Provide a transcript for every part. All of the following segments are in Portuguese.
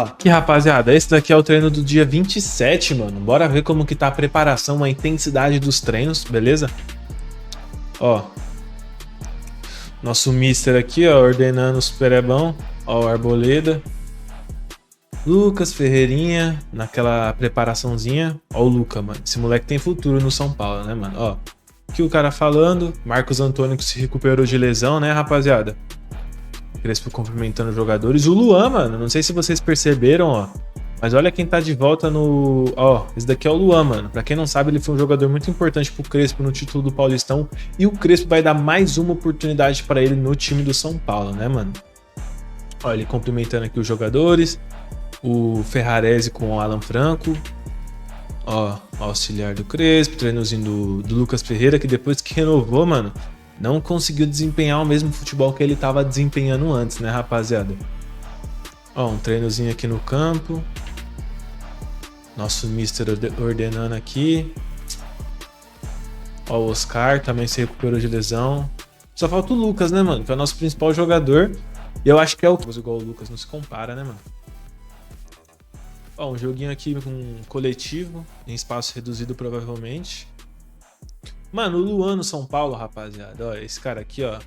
Aqui, rapaziada, esse daqui é o treino do dia 27, mano. Bora ver como que tá a preparação, a intensidade dos treinos, beleza? Ó, nosso mister aqui, ó, ordenando os perebão. Ó, o Arboleda. Lucas Ferreirinha, naquela preparaçãozinha. Ó o Luca, mano. Esse moleque tem futuro no São Paulo, né, mano? Ó, aqui o cara falando. Marcos Antônio que se recuperou de lesão, né, rapaziada? Crespo cumprimentando os jogadores. O Luan, mano, não sei se vocês perceberam, ó. Mas olha quem tá de volta no... Ó, esse daqui é o Luan, mano. Pra quem não sabe, ele foi um jogador muito importante pro Crespo no título do Paulistão. E o Crespo vai dar mais uma oportunidade pra ele no time do São Paulo, né, mano? Ó, ele cumprimentando aqui os jogadores. O Ferrarese com o Alan Franco. Ó, auxiliar do Crespo. Treinozinho do Lucas Ferreira, que depois que renovou, mano, não conseguiu desempenhar o mesmo futebol que ele estava desempenhando antes, né, rapaziada? Ó, um treinozinho aqui no campo. Nosso mister ordenando aqui. Ó, o Oscar também se recuperou de lesão. Só falta o Lucas, né, mano? Que é o nosso principal jogador. E eu acho que é o... Igual o Lucas, não se compara, né, mano? Ó, um joguinho aqui com um coletivo, em espaço reduzido provavelmente. Mano, o Luan no São Paulo, rapaziada, ó, esse cara aqui, ó.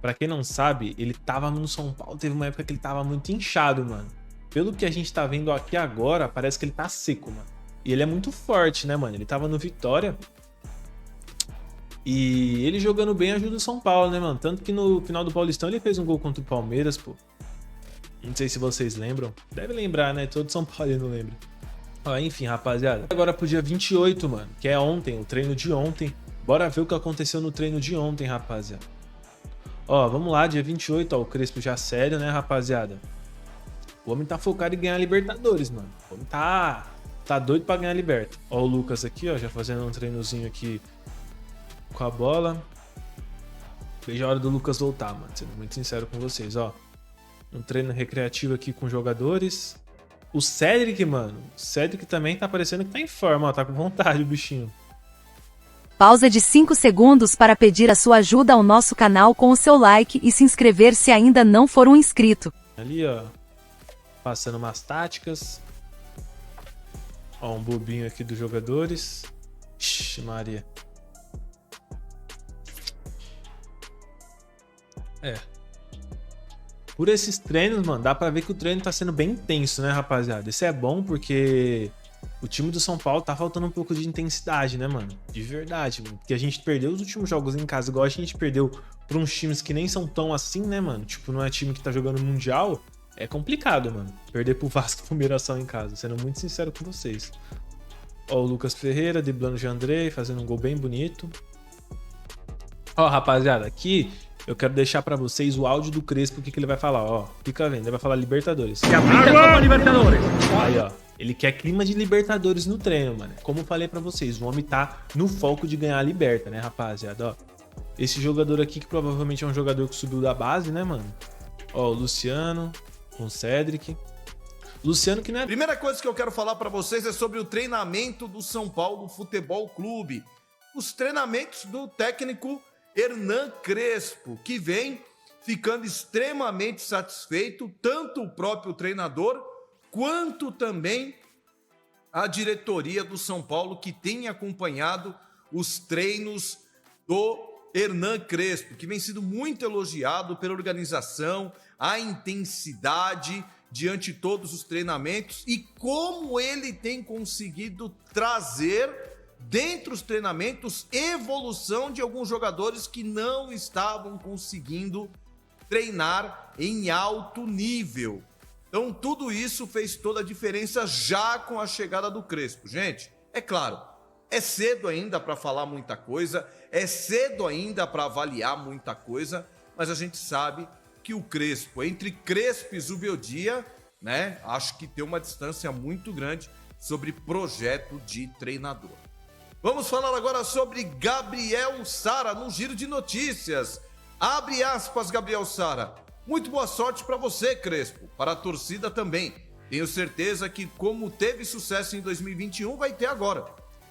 Pra quem não sabe, ele tava no São Paulo, teve uma época que ele tava muito inchado, mano. Pelo que a gente tá vendo aqui agora, parece que ele tá seco, mano. E ele é muito forte, né, mano? Ele tava no Vitória. E ele jogando bem ajuda o São Paulo, né, mano? Tanto que no final do Paulistão ele fez um gol contra o Palmeiras, pô. Não sei se vocês lembram. Deve lembrar, né? Todo São Paulo não lembra. Ó, enfim, rapaziada. Agora pro dia 28, mano, que é ontem, o treino de ontem. Bora ver o que aconteceu no treino de ontem, rapaziada. Ó, vamos lá, dia 28, ó, o Crespo já sério, né, rapaziada? O homem tá focado em ganhar a Libertadores, mano. O homem tá doido pra ganhar a Liberta. Ó, o Lucas aqui, ó, já fazendo um treinozinho aqui com a bola. Veja a hora do Lucas voltar, mano, sendo muito sincero com vocês, ó. Um treino recreativo aqui com jogadores. O Cedric, mano. O Cedric também tá parecendo que tá em forma, ó. Tá com vontade o bichinho. Pausa de 5 segundos para pedir a sua ajuda ao nosso canal com o seu like e se inscrever se ainda não for um inscrito. Ali, ó. Passando umas táticas. Ó, um bobinho aqui dos jogadores. Ixi, Maria. É. Por esses treinos, mano, dá pra ver que o treino tá sendo bem intenso, né, rapaziada? Isso é bom porque o time do São Paulo tá faltando um pouco de intensidade, né, mano? De verdade, mano. Porque a gente perdeu os últimos jogos em casa, igual a gente perdeu pra uns times que nem são tão assim, né, mano? Tipo, não é time que tá jogando Mundial. É complicado, mano. Perder pro Vasco por Mirassol em casa, sendo muito sincero com vocês. Ó, o Lucas Ferreira, driblando o Jandrei, fazendo um gol bem bonito. Ó, rapaziada, aqui eu quero deixar pra vocês o áudio do Crespo, o que ele vai falar, ó. Fica vendo, ele vai falar Libertadores. Libertadores. Aí, ó. Ele quer clima de Libertadores no treino, mano. Como eu falei pra vocês, o homem tá no foco de ganhar a Liberta, né, rapaziada, ó. Esse jogador aqui, que provavelmente é um jogador que subiu da base, né, mano. Ó, o Luciano com o Cedric. Luciano que não é... Primeira coisa que eu quero falar pra vocês é sobre o treinamento do São Paulo Futebol Clube. Os treinamentos do técnico Hernan Crespo, que vem ficando extremamente satisfeito, tanto o próprio treinador, quanto também a diretoria do São Paulo, que tem acompanhado os treinos do Hernan Crespo, que vem sendo muito elogiado pela organização, a intensidade diante de todos os treinamentos e como ele tem conseguido trazer dentro dos treinamentos, evolução de alguns jogadores que não estavam conseguindo treinar em alto nível. Então, tudo isso fez toda a diferença já com a chegada do Crespo. Gente, é claro, é cedo ainda para falar muita coisa, é cedo ainda para avaliar muita coisa, mas a gente sabe que o Crespo, entre Crespo e Zubeldia, né, acho que tem uma distância muito grande sobre projeto de treinador. Vamos falar agora sobre Gabriel Sara no Giro de Notícias. Abre aspas, Gabriel Sara. Muito boa sorte para você, Crespo. Para a torcida também. Tenho certeza que, como teve sucesso em 2021, vai ter agora.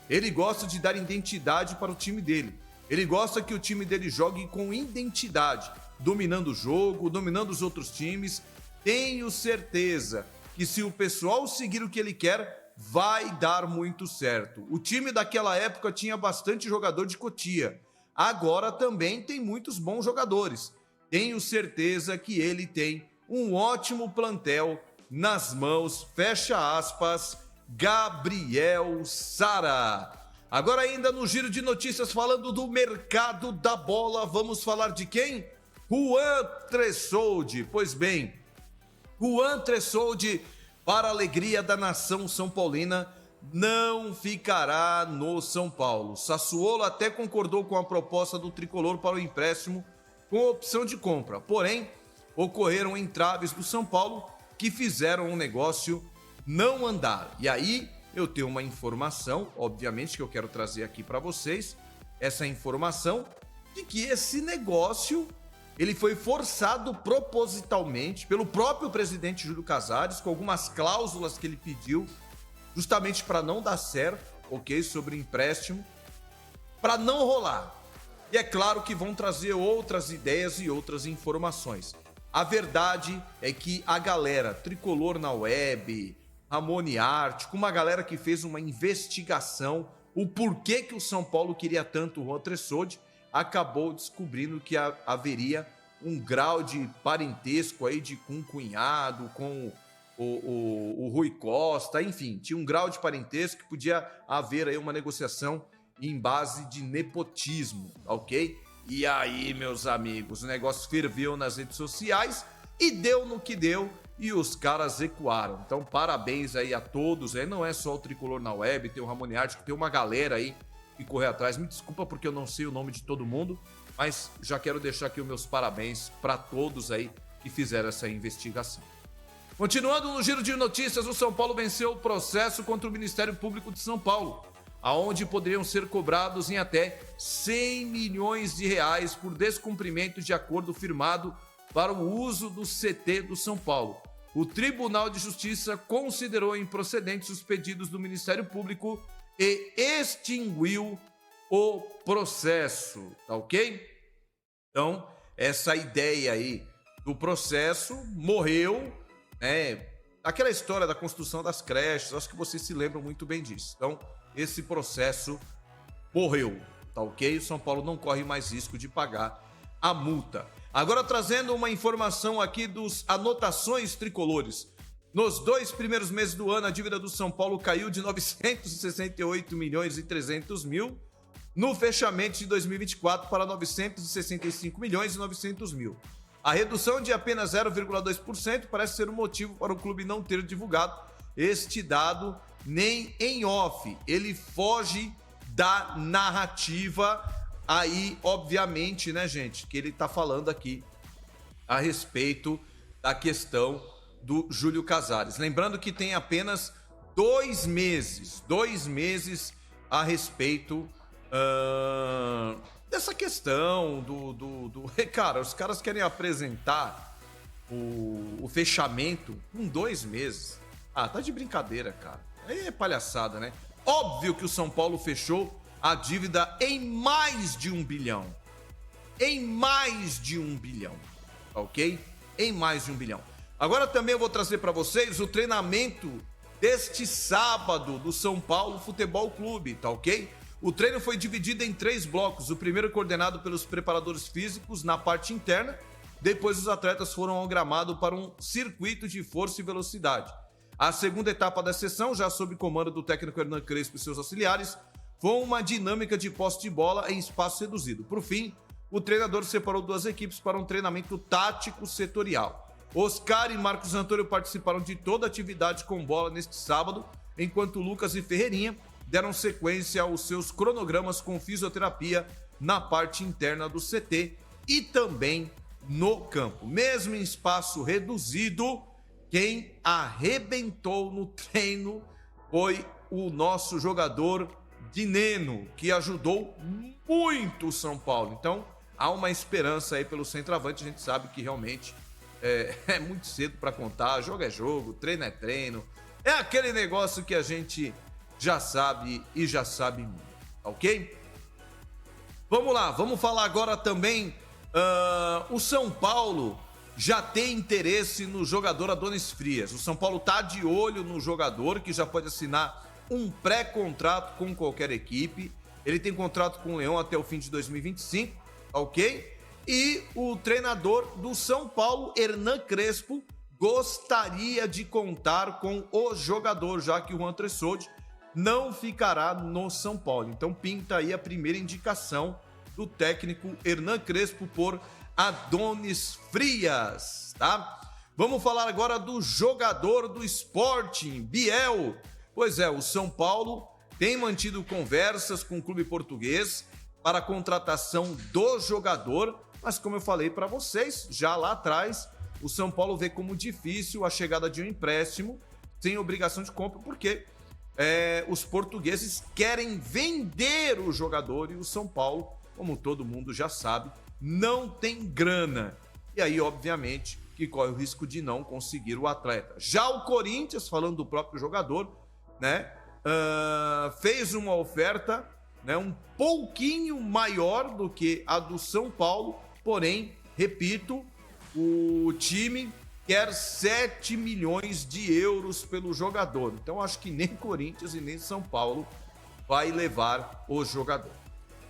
Ele gosta de dar identidade para o time dele. Ele gosta que o time dele jogue com identidade, dominando o jogo, dominando os outros times. Tenho certeza que se o pessoal seguir o que ele quer, vai dar muito certo. O time daquela época tinha bastante jogador de Cotia. Agora também tem muitos bons jogadores. Tenho certeza que ele tem um ótimo plantel nas mãos. Fecha aspas, Gabriel Sara. Agora ainda no giro de notícias falando do mercado da bola, vamos falar de quem? Juan Tressoldi. Pois bem, Juan Tressoldi, para a alegria da nação são paulina, não ficará no São Paulo. Sassuolo até concordou com a proposta do tricolor para o empréstimo com opção de compra. Porém, ocorreram entraves do São Paulo que fizeram o negócio não andar. E aí eu tenho uma informação, obviamente, que eu quero trazer aqui para vocês, essa informação de que esse negócio ele foi forçado propositalmente pelo próprio presidente Júlio Casares, com algumas cláusulas que ele pediu, justamente para não dar certo, ok? Sobre empréstimo, para não rolar. E é claro que vão trazer outras ideias e outras informações. A verdade é que a galera Tricolor na Web, Ramone Arte, com uma galera que fez uma investigação, o porquê que o São Paulo queria tanto o Juan Tressoldi, acabou descobrindo que haveria um grau de parentesco aí com um cunhado, com o Rui Costa, enfim, tinha um grau de parentesco que podia haver aí uma negociação em base de nepotismo, ok? E aí, meus amigos, o negócio ferveu nas redes sociais e deu no que deu e os caras recuaram. Então, parabéns aí a todos, aí não é só o Tricolor na Web, tem o Ramone Arte, tem uma galera aí que correr atrás. Me desculpa porque eu não sei o nome de todo mundo, mas já quero deixar aqui os meus parabéns para todos aí que fizeram essa investigação. Continuando no giro de notícias, o São Paulo venceu o processo contra o Ministério Público de São Paulo, aonde poderiam ser cobrados em até 100 milhões de reais por descumprimento de acordo firmado para o uso do CT do São Paulo. O Tribunal de Justiça considerou improcedentes os pedidos do Ministério Público e extinguiu o processo, tá ok? Então, essa ideia aí do processo morreu, né? Aquela história da construção das creches, acho que vocês se lembram muito bem disso. Então, esse processo morreu, tá ok? O São Paulo não corre mais risco de pagar a multa. Agora trazendo uma informação aqui dos anotações tricolores. Nos 2 primeiros meses do ano, a dívida do São Paulo caiu de 968 milhões e 300 mil no fechamento de 2024 para 965 milhões e 900 mil. A redução de apenas 0,2% parece ser o motivo para o clube não ter divulgado este dado nem em off. Ele foge da narrativa aí, obviamente, né, gente, que ele tá falando aqui a respeito da questão do Júlio Casares. Lembrando que tem apenas 2 meses a respeito dessa questão Cara, os caras querem apresentar o fechamento com 2 meses. Ah, tá de brincadeira, cara. Aí é palhaçada, né? Óbvio que o São Paulo fechou a dívida em mais de 1 bilhão. Em mais de 1 bilhão, ok? Em mais de 1 bilhão. Agora também eu vou trazer para vocês o treinamento deste sábado do São Paulo Futebol Clube, tá ok? O treino foi dividido em 3 blocos. O primeiro coordenado pelos preparadores físicos na parte interna. Depois os atletas foram ao gramado para um circuito de força e velocidade. A segunda etapa da sessão, já sob comando do técnico Hernan Crespo e seus auxiliares, foi uma dinâmica de posse de bola em espaço reduzido. Por fim, o treinador separou 2 equipes para um treinamento tático setorial. Oscar e Marcos Antônio participaram de toda a atividade com bola neste sábado, enquanto Lucas e Ferreirinha deram sequência aos seus cronogramas com fisioterapia na parte interna do CT e também no campo. Mesmo em espaço reduzido, quem arrebentou no treino foi o nosso jogador Dineno, que ajudou muito o São Paulo. Então, há uma esperança aí pelo centroavante. A gente sabe que realmente é muito cedo para contar. Jogo é jogo, treino é treino. É aquele negócio que a gente já sabe e já sabe muito, ok? Vamos lá, vamos falar agora também. O São Paulo já tem interesse no jogador Adonis Frias. O São Paulo tá de olho no jogador, que já pode assinar um pré-contrato com qualquer equipe. Ele tem contrato com o Leão até o fim de 2025, ok? E o treinador do São Paulo, Hernan Crespo, gostaria de contar com o jogador, já que o Juan Tressoldi não ficará no São Paulo. Então pinta aí a primeira indicação do técnico Hernan Crespo por Adonis Frias, tá? Vamos falar agora do jogador do Sporting, Biel. Pois é, o São Paulo tem mantido conversas com o clube português para a contratação do jogador, mas como eu falei para vocês, já lá atrás, o São Paulo vê como difícil a chegada de um empréstimo sem obrigação de compra, porque os portugueses querem vender o jogador e o São Paulo, como todo mundo já sabe, não tem grana. E aí, obviamente, que corre o risco de não conseguir o atleta. Já o Corinthians, falando do próprio jogador, né, fez uma oferta, né, um pouquinho maior do que a do São Paulo, porém, repito, o time quer 7 milhões de euros pelo jogador. Então, acho que nem Corinthians e nem São Paulo vai levar o jogador.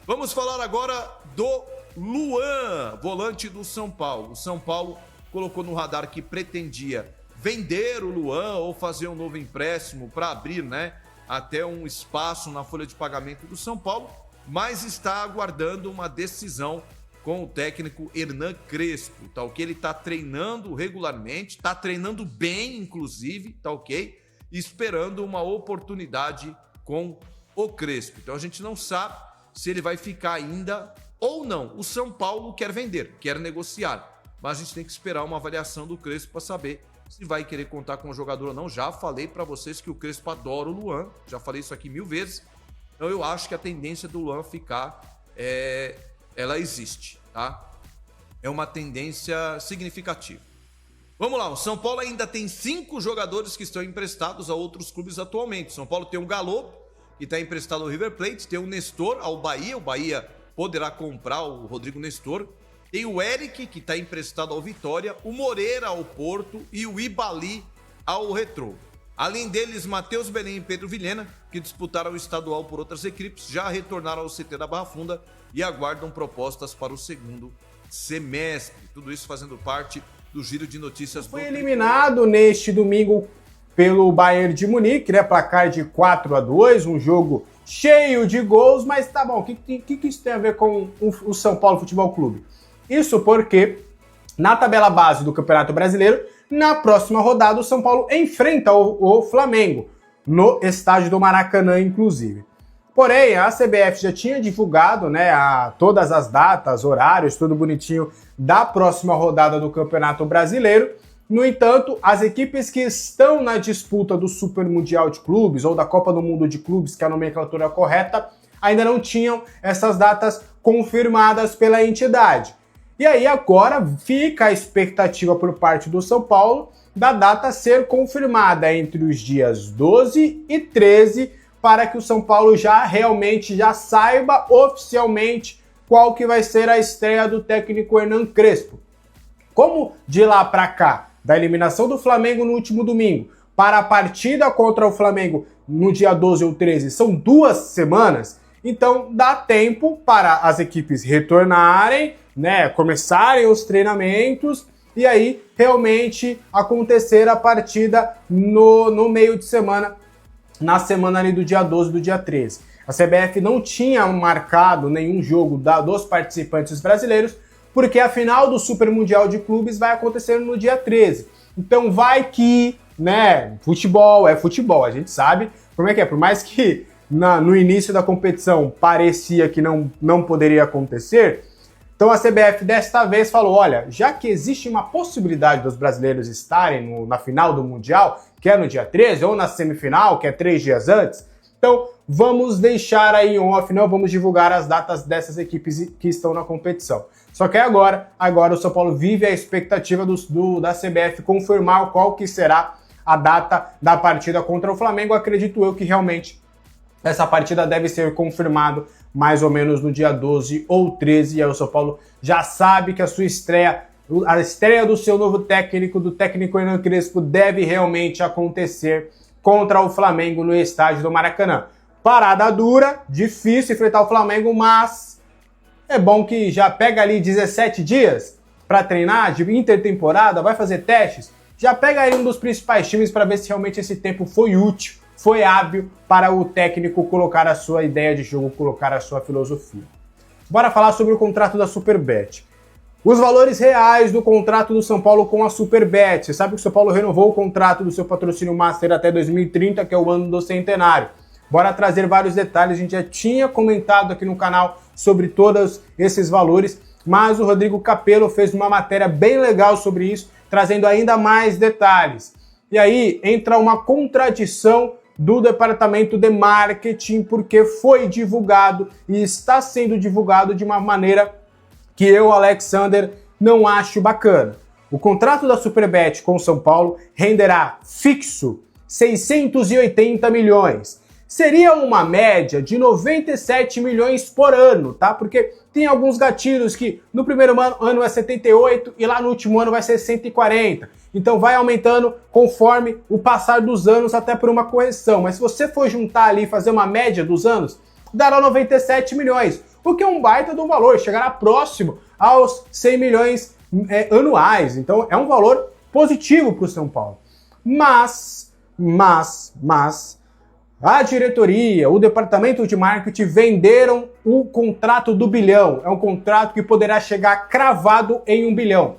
Vamos falar agora do Luan, volante do São Paulo. O São Paulo colocou no radar que pretendia vender o Luan ou fazer um novo empréstimo para abrir, né, até um espaço na folha de pagamento do São Paulo, mas está aguardando uma decisão com o técnico Hernan Crespo, tá ok? Ele tá treinando regularmente, tá treinando bem, inclusive, tá ok? Esperando uma oportunidade com o Crespo. Então a gente não sabe se ele vai ficar ainda ou não. O São Paulo quer vender, quer negociar, mas a gente tem que esperar uma avaliação do Crespo para saber se vai querer contar com o jogador ou não. Já falei para vocês que o Crespo adora o Luan, já falei isso aqui 1000 vezes. Então eu acho que a tendência do Luan ficar, ela existe, tá? É uma tendência significativa. Vamos lá, o São Paulo ainda tem 5 jogadores que estão emprestados a outros clubes atualmente. O São Paulo tem o Galo, que está emprestado ao River Plate, tem o Nestor ao Bahia, o Bahia poderá comprar o Rodrigo Nestor. Tem o Eric, que está emprestado ao Vitória, o Moreira ao Porto e o Ibali ao Retrô. Além deles, Matheus Belém e Pedro Vilhena, que disputaram o estadual por outras equipes, já retornaram ao CT da Barra Funda e aguardam propostas para o segundo semestre. Tudo isso fazendo parte do giro de notícias. Foi eliminado neste domingo pelo Bayern de Munique, né? Placar de 4-2, um jogo cheio de gols, mas tá bom, o que isso tem a ver com o São Paulo Futebol Clube? Isso porque, na tabela base do Campeonato Brasileiro, na próxima rodada o São Paulo enfrenta o Flamengo, no estádio do Maracanã, inclusive. Porém, a CBF já tinha divulgado, né, todas as datas, horários, tudo bonitinho, da próxima rodada do Campeonato Brasileiro. No entanto, as equipes que estão na disputa do Super Mundial de Clubes ou da Copa do Mundo de Clubes, que é a nomenclatura correta, ainda não tinham essas datas confirmadas pela entidade. E aí agora fica a expectativa por parte do São Paulo da data ser confirmada entre os dias 12 e 13 para que o São Paulo realmente saiba oficialmente qual que vai ser a estreia do técnico Hernan Crespo. Como de lá para cá, da eliminação do Flamengo no último domingo para a partida contra o Flamengo no dia 12 ou 13, são 2 semanas, então dá tempo para as equipes retornarem, né, começarem os treinamentos e aí realmente acontecer a partida no meio de semana, na semana ali do dia 12 do dia 13. A CBF não tinha marcado nenhum jogo dos participantes brasileiros, porque a final do Super Mundial de Clubes vai acontecer no dia 13. Então vai que, né, futebol é futebol, a gente sabe como é que é, por mais que no início da competição parecia que não poderia acontecer. Então a CBF desta vez falou, olha, já que existe uma possibilidade dos brasileiros estarem na final do Mundial, que é no dia 13, ou na semifinal, que é 3 dias antes, então vamos deixar aí em off, não vamos divulgar as datas dessas equipes que estão na competição. Só que agora o São Paulo vive a expectativa da CBF confirmar qual que será a data da partida contra o Flamengo. Acredito eu que realmente essa partida deve ser confirmada mais ou menos no dia 12 ou 13, e aí o São Paulo já sabe que a sua estreia A estreia do seu novo técnico, do técnico Hernan Crespo, deve realmente acontecer contra o Flamengo no estádio do Maracanã. Parada dura, difícil enfrentar o Flamengo, mas é bom que já pega ali 17 dias para treinar, de intertemporada, vai fazer testes, já pega aí um dos principais times para ver se realmente esse tempo foi útil, foi hábil para o técnico colocar a sua ideia de jogo, colocar a sua filosofia. Bora falar sobre o contrato da Superbet. Os valores reais do contrato do São Paulo com a Superbet. Você sabe que o São Paulo renovou o contrato do seu patrocínio Master até 2030, que é o ano do centenário. Bora trazer vários detalhes, a gente já tinha comentado aqui no canal sobre todos esses valores, mas o Rodrigo Capello fez uma matéria bem legal sobre isso, trazendo ainda mais detalhes. E aí entra uma contradição do departamento de marketing, porque foi divulgado e está sendo divulgado de uma maneira que eu, Alexander, não acho bacana. O contrato da Superbet com o São Paulo renderá fixo 680 milhões. Seria uma média de 97 milhões por ano, tá? Porque tem alguns gatilhos que no primeiro ano é 78 e lá no último ano vai ser 140. Então vai aumentando conforme o passar dos anos, até por uma correção. Mas se você for juntar ali e fazer uma média dos anos, dará 97 milhões. O que é um baita de um valor, chegará próximo aos 100 milhões anuais. Então é um valor positivo para o São Paulo. Mas, a diretoria, o departamento de marketing venderam o contrato do bilhão. É um contrato que poderá chegar cravado em 1 bilhão.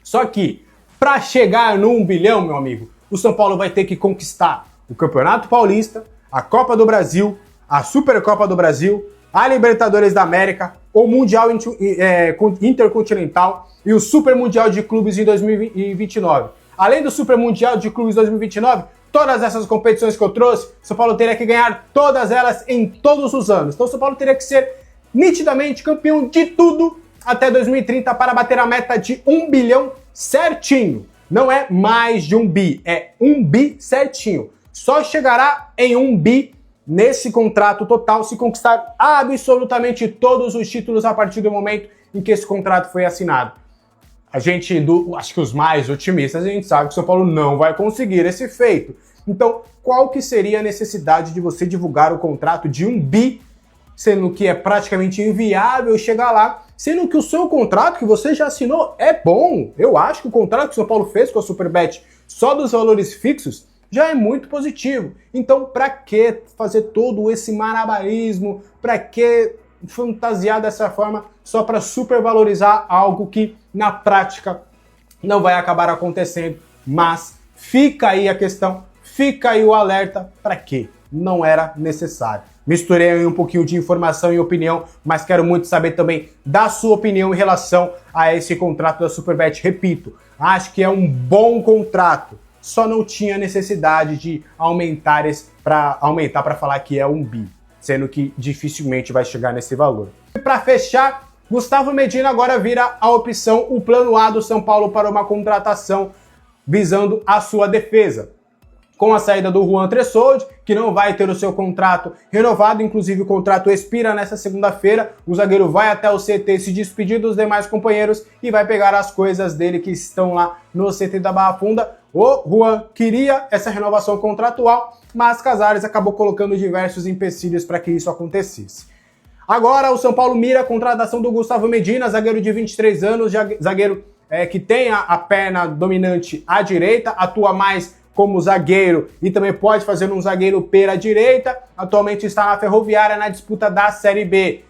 Só que, para chegar no 1 bilhão, meu amigo, o São Paulo vai ter que conquistar o Campeonato Paulista, a Copa do Brasil, a Supercopa do Brasil, a Libertadores da América, o Mundial Intercontinental e o Super Mundial de Clubes em 2029. Além do Super Mundial de Clubes 2029, todas essas competições que eu trouxe, o São Paulo teria que ganhar todas elas em todos os anos. Então o São Paulo teria que ser nitidamente campeão de tudo até 2030 para bater a meta de 1 bilhão certinho. Não é mais de 1 bi, é 1 bi certinho. Só chegará em 1 bi nesse contrato total se conquistar absolutamente todos os títulos a partir do momento em que esse contrato foi assinado. Acho que os mais otimistas, a gente sabe que o São Paulo não vai conseguir esse feito. Então, qual que seria a necessidade de você divulgar o contrato de 1 bi, sendo que é praticamente inviável chegar lá, sendo que o seu contrato que você já assinou é bom? Eu acho que o contrato que o São Paulo fez com a Superbet, só dos valores fixos, já é muito positivo. Então, para que fazer todo esse malabarismo? Para que fantasiar dessa forma só para supervalorizar algo que, na prática, não vai acabar acontecendo? Mas fica aí a questão, fica aí o alerta, para quê? Não era necessário. Misturei aí um pouquinho de informação e opinião, mas quero muito saber também da sua opinião em relação a esse contrato da Superbet. Repito, acho que é um bom contrato. Só não tinha necessidade de aumentar para falar que é 1 bi, sendo que dificilmente vai chegar nesse valor. E para fechar, Gustavo Medina agora vira a opção, o plano A do São Paulo para uma contratação visando a sua defesa. Com a saída do Juan Tressoldi, que não vai ter o seu contrato renovado, inclusive o contrato expira nessa segunda-feira, o zagueiro vai até o CT se despedir dos demais companheiros e vai pegar as coisas dele que estão lá no CT da Barra Funda. O Juan queria essa renovação contratual, mas Casares acabou colocando diversos empecilhos para que isso acontecesse. Agora o São Paulo mira a contratação do Gustavo Medina, zagueiro de 23 anos, zagueiro que tem a perna dominante à direita, atua mais como zagueiro e também pode fazer um zagueiro pela direita, atualmente está na Ferroviária na disputa da Série B.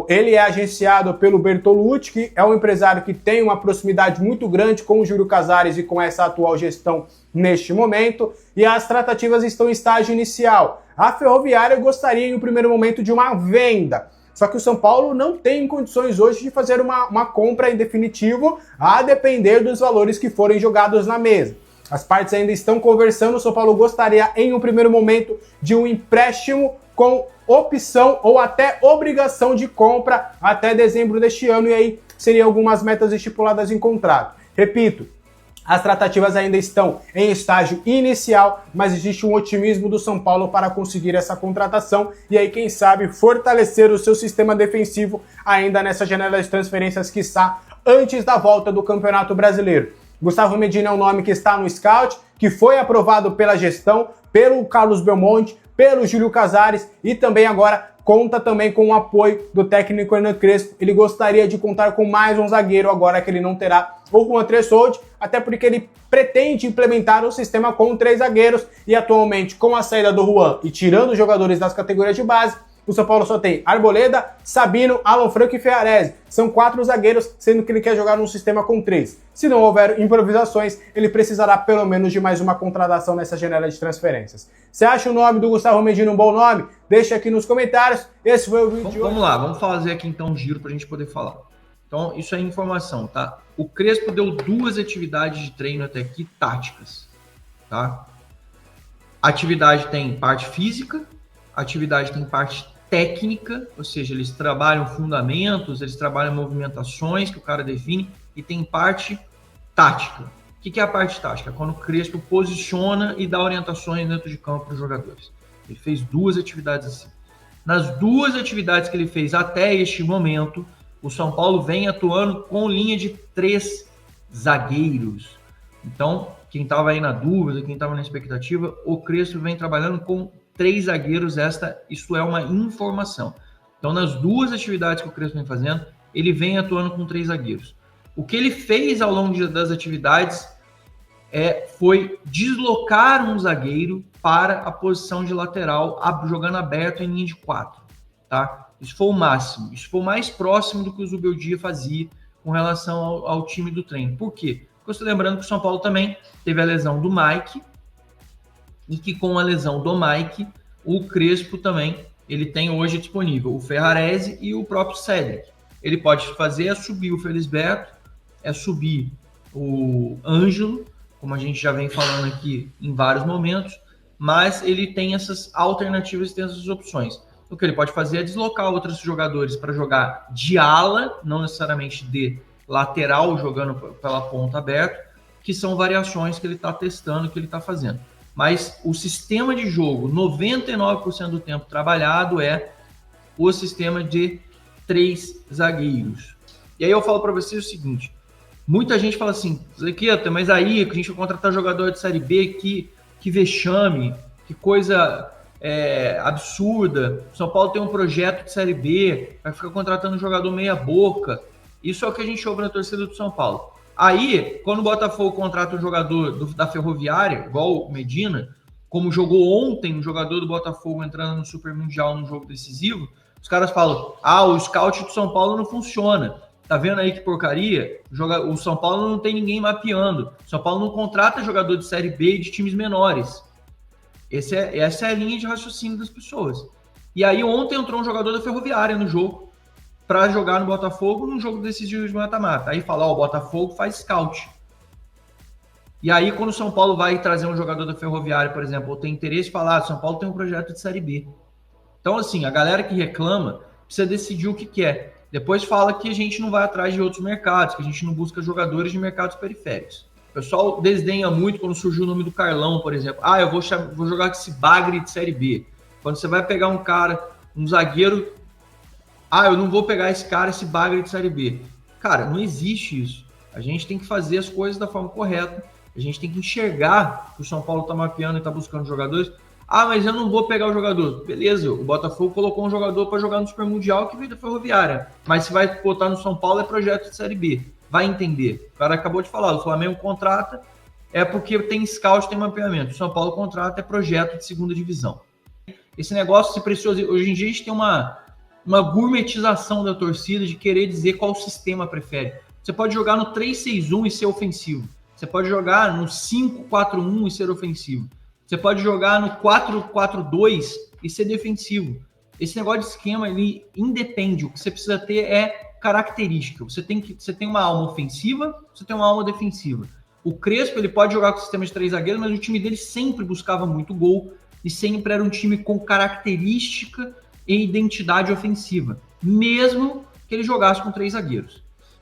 Ele é agenciado pelo Bertolucci, que é um empresário que tem uma proximidade muito grande com o Júlio Casares e com essa atual gestão neste momento, e as tratativas estão em estágio inicial. A Ferroviária gostaria em um primeiro momento de uma venda, só que o São Paulo não tem condições hoje de fazer uma compra em definitivo, a depender dos valores que forem jogados na mesa. As partes ainda estão conversando, o São Paulo gostaria em um primeiro momento de um empréstimo com opção ou até obrigação de compra até dezembro deste ano, e aí seriam algumas metas estipuladas em contrato. Repito, as tratativas ainda estão em estágio inicial, mas existe um otimismo do São Paulo para conseguir essa contratação e aí, quem sabe, fortalecer o seu sistema defensivo ainda nessa janela de transferências, quiçá antes da volta do Campeonato Brasileiro. Gustavo Medina é um nome que está no scout, que foi aprovado pela gestão, pelo Carlos Belmonte, pelo Júlio Casares e também agora conta também com o apoio do técnico Hernan Crespo. Ele gostaria de contar com mais um zagueiro agora que ele não terá o Juan Tressoldi, até porque ele pretende implementar o sistema com 3 zagueiros e atualmente com a saída do Juan e tirando os jogadores das categorias de base, o São Paulo só tem Arboleda, Sabino, Alan Franco e Ferrarese. São 4 zagueiros, sendo que ele quer jogar num sistema com 3. Se não houver improvisações, ele precisará pelo menos de mais uma contratação nessa janela de transferências. Você acha o nome do Gustavo Medina um bom nome? Deixa aqui nos comentários. Esse foi o vídeo de hoje. Vamos lá, vamos fazer aqui então um giro para a gente poder falar. Então, isso é informação, tá? O Crespo deu 2 atividades de treino até aqui, táticas, tá? Atividade tem parte física, atividade tem parte técnica, ou seja, eles trabalham fundamentos, eles trabalham movimentações que o cara define, e tem parte tática. O que é a parte tática? Quando o Crespo posiciona e dá orientações dentro de campo para os jogadores. Ele fez 2 atividades assim. Nas 2 atividades que ele fez até este momento, o São Paulo vem atuando com linha de 3 zagueiros. Então, quem estava aí na dúvida, quem estava na expectativa, o Crespo vem trabalhando com 3 zagueiros, isso é uma informação. Então, nas 2 atividades que o Crespo vem fazendo, ele vem atuando com 3 zagueiros. O que ele fez ao longo das atividades foi deslocar um zagueiro para a posição de lateral, jogando aberto em linha de 4. Tá? Isso foi o máximo, isso foi o mais próximo do que o Zubeldia fazia com relação ao time do treino. Por quê? Porque eu estou lembrando que o São Paulo também teve a lesão do Mike, e que com a lesão do Mike, o Crespo também, ele tem hoje disponível o Ferrarese e o próprio Cédric. Ele pode fazer subir o Felisberto, subir o Ângelo, como a gente já vem falando aqui em vários momentos, mas ele tem essas alternativas e tem essas opções. O que ele pode fazer é deslocar outros jogadores para jogar de ala, não necessariamente de lateral, jogando pela ponta aberta, que são variações que ele está testando, que ele está fazendo. Mas o sistema de jogo, 99% do tempo trabalhado, é o sistema de 3 zagueiros. E aí eu falo para vocês o seguinte, muita gente fala assim, Zequeta, mas aí a gente vai contratar jogador de Série B, que vexame, que coisa absurda. O São Paulo tem um projeto de Série B, vai ficar contratando jogador meia boca. Isso é o que a gente ouve na torcida do São Paulo. Aí, quando o Botafogo contrata um jogador da Ferroviária, igual o Medina, como jogou ontem um jogador do Botafogo entrando no Super Mundial num jogo decisivo, os caras falam, o scout do São Paulo não funciona. Tá vendo aí que porcaria? O São Paulo não tem ninguém mapeando. O São Paulo não contrata jogador de Série B e de times menores. Essa é a linha de raciocínio das pessoas. E aí ontem entrou um jogador da Ferroviária no jogo para jogar no Botafogo num jogo decisivo de mata-mata. Aí fala, o Botafogo faz scout. E aí quando o São Paulo vai trazer um jogador da Ferroviária, por exemplo, ou tem interesse, falar, São Paulo tem um projeto de Série B. Então assim, a galera que reclama precisa decidir o que quer. Depois fala que a gente não vai atrás de outros mercados, que a gente não busca jogadores de mercados periféricos. O pessoal desdenha muito quando surgiu o nome do Carlão, por exemplo. Eu vou jogar com esse bagre de Série B. Quando você vai pegar um cara, um zagueiro, eu não vou pegar esse bagre de Série B. Cara, não existe isso. A gente tem que fazer as coisas da forma correta. A gente tem que enxergar que o São Paulo está mapeando e está buscando jogadores. Mas eu não vou pegar o jogador. Beleza, o Botafogo colocou um jogador para jogar no Super Mundial que veio da Ferroviária. Mas se vai botar no São Paulo é projeto de Série B. Vai entender. O cara acabou de falar, o Flamengo contrata porque tem scout, tem mapeamento. O São Paulo contrata é projeto de segunda divisão. Esse negócio se preciosa. Hoje em dia a gente tem uma gourmetização da torcida de querer dizer qual sistema prefere. Você pode jogar no 3-6-1 e ser ofensivo. Você pode jogar no 5-4-1 e ser ofensivo. Você pode jogar no 4-4-2 e ser defensivo. Esse negócio de esquema, ele independe. O que você precisa ter é característica. Você tem uma alma ofensiva, você tem uma alma defensiva. O Crespo, ele pode jogar com o sistema de 3 zagueiros, mas o time dele sempre buscava muito gol e sempre era um time com característica e identidade ofensiva, mesmo que ele jogasse com 3 zagueiros.